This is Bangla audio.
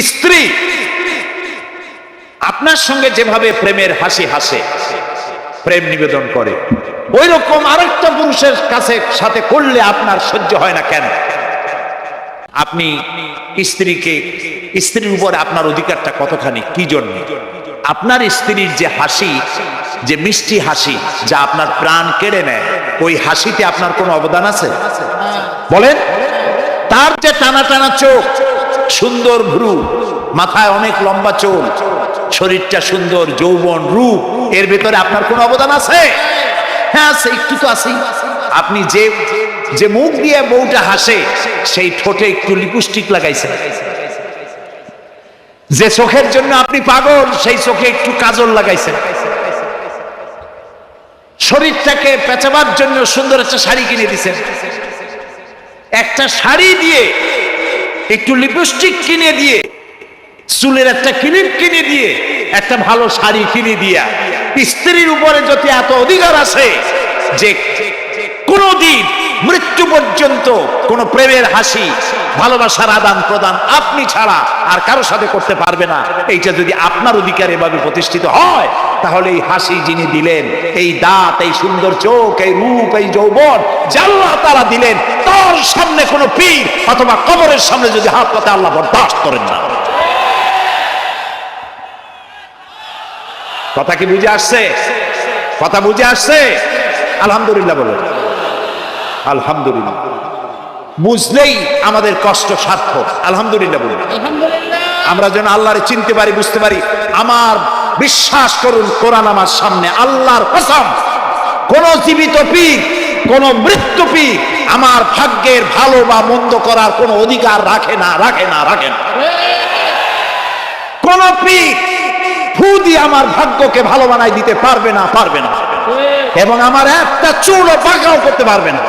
স্ত্রী আপনার সঙ্গে যেভাবে প্রেমের হাসি হাসে, প্রেম নিবেদন করে, ওই রকম আরেকটা পুরুষের কাছে সাথে করলে আপনার সহ্য হয় না কেন? আপনি স্ত্রীর উপর আপনার অধিকারটা কতখানি, কি জন্য? আপনার স্ত্রীর যে হাসি, যে মিষ্টি হাসি, যা আপনার প্রাণ কেড়ে নেয়, ওই হাসিতে আপনার কোনো অবদান আছে? বলেন। তার যে টানা টানা চোখ, সুন্দর ভ্রু, মাথায় অনেক লম্বা চুল, শরীরটা সুন্দর, যৌবন, রূপ, এর ভেতরে আপনার কোনো অবদান আছে? হ্যাঁ আছে, একটু তো আছেই। আপনি যে মুখ দিয়ে বউটা হাসে, সেই ঠোঁটে একটু লিপস্টিক লাগাইছেন। যে চোখের জন্য আপনি পাগল, সেই চোখে একটু কাজল লাগাইছেন। শরীরটাকে পেঁচাবার জন্য সুন্দর একটা শাড়ি কিনে দিয়েছেন। একটা শাড়ি দিয়ে, একটু লিপস্টিক কিনে দিয়ে, চুলের একটা ক্লিপ কিনে দিয়ে, একটা ভালো শাড়ি কিনে দিয়া স্ত্রীর উপরে যদি এত অধিকার আছে যে কোনদিন মৃত্যু পর্যন্ত কোন প্রেমের হাসি, ভালোবাসার আদান প্রদান আপনি ছাড়া আর কারো সাথে করতে পারবে না, এইটা যদি আপনার অধিকার এভাবে প্রতিষ্ঠিত হয়, তাহলে এই হাসি যিনি দিলেন, এই দাঁত, এই সুন্দর চোখ, এই রূপ, এই যৌবন যা আল্লাহ তাআলা দিলেন, তার সামনে কোনো পীর অথবা কবরের সামনে যদি হাত পাতে আল্লাহ বরদাস্ত করেন না। কথা কি বুঝে আসছে? কথা বুঝে আসছে? আলহামদুলিল্লাহ বলো। আলহামদুলিল্লাহ। বুঝলেই আমাদের কষ্ট সার্থক। আলহামদুলিল্লাহ বলো। আমরা যেন আল্লাহরে চিনতে পারি, বুঝতে পারি। আমার বিশ্বাস করুন, কোরআন আমার সামনে, আল্লাহর কসম, কোন জীবিত পীর, কোন মৃত্যু পীর আমার ভাগ্যের ভালো বা মন্দ করার কোন অধিকার রাখে না, রাখে না, রাখে না। কোন পীর ফু দিয়ে আমার ভাগ্যকে ভালো বানাই দিতে পারবে না, পারবে না, এবং আমার একটা চুলও পাকাও করতে পারবে না।